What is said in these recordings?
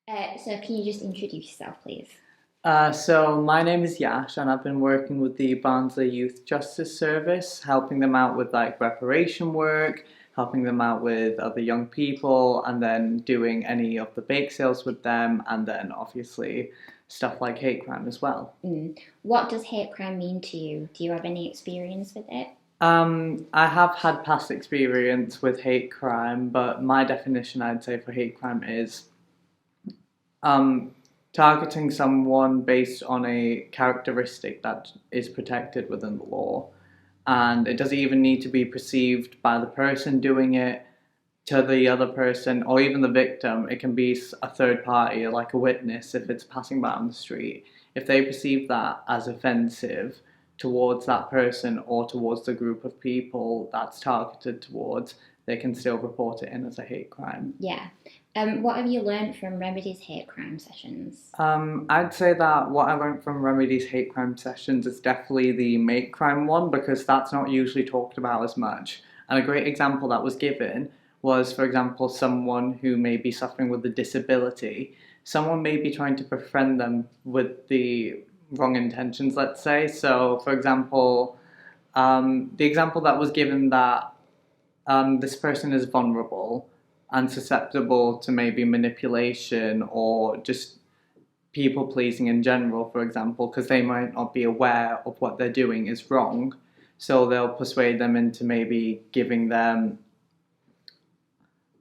So can you just introduce yourself, please? So my name is Yash, and I've been working with the Barnsley Youth Justice Service, helping them out with like reparation work, helping them out with other young people, and then doing any of the bake sales with them, and then obviously stuff like hate crime as well. What does hate crime mean to you? Do you have any experience with it? I have had past experience with hate crime, but my definition I'd say for hate crime is um, targeting someone based on a characteristic that is protected within the law. And it doesn't even need to be perceived by the person doing it to the other person or even the victim. It can be a third party, like a witness, if it's passing by on the street. If they perceive that as offensive towards that person or towards the group of people that's targeted towards, they can still report it in as a hate crime. Yeah. What have you learned from Remedi's hate crime sessions? I'd say that what I learned from Remedy's hate crime sessions is definitely the make crime one because that's not usually talked about as much. And a great example that was given was, for example, someone who may be suffering with a disability. Someone may be trying to befriend them with the wrong intentions, let's say. So, for example, the example that was given that this person is vulnerable and susceptible to maybe manipulation or just people pleasing in general, for example, because they might not be aware of what they're doing is wrong. So they'll persuade them into maybe giving them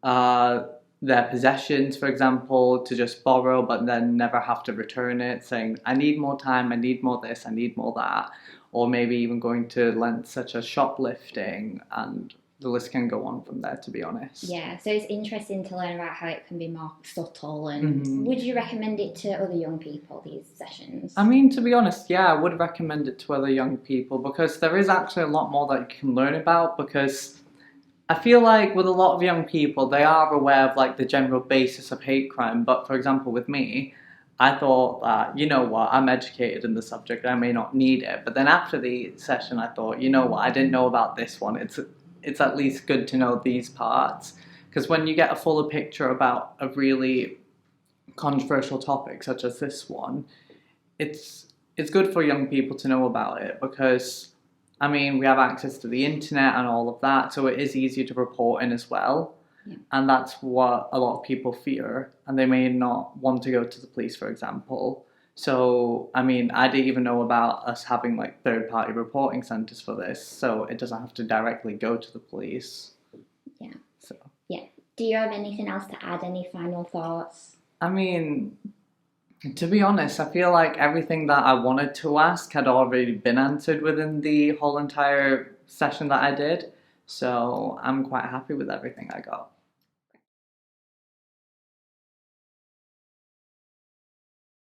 uh, their possessions, for example, to just borrow, but then never have to return it, saying, I need more time, I need more this, I need more that. Or maybe even going to lengths such as shoplifting, and the list can go on from there, to be honest. Yeah, so it's interesting to learn about how it can be more subtle. And hmm would you recommend it to other young people, these sessions? I mean, to be honest, yeah, I would recommend it to other young people because there is actually a lot more that you can learn about because I feel like with a lot of young people, they are aware of like the general basis of hate crime. But for example, with me, I thought that, you know what, I'm educated in the subject, I may not need it. But then after the session, I thought, you know what, I didn't know about this one. It's at least good to know these parts. Because when you get a fuller picture about a really controversial topic such as this one, it's it's good for young people to know about it because I mean we have access to the internet and all of that, so it is easier to report in as well. Yeah. And that's what a lot of people fear, and they may not want to go to the police, for example. So, I mean, I didn't even know about us having like third party reporting centers for this, so it doesn't have to directly go to the police. Yeah. So, Yeah. Do you have anything else to add? Any final thoughts? I mean, to be honest, I feel like everything that I wanted to ask had already been answered within the whole entire session that I did. So I'm quite happy with everything I got.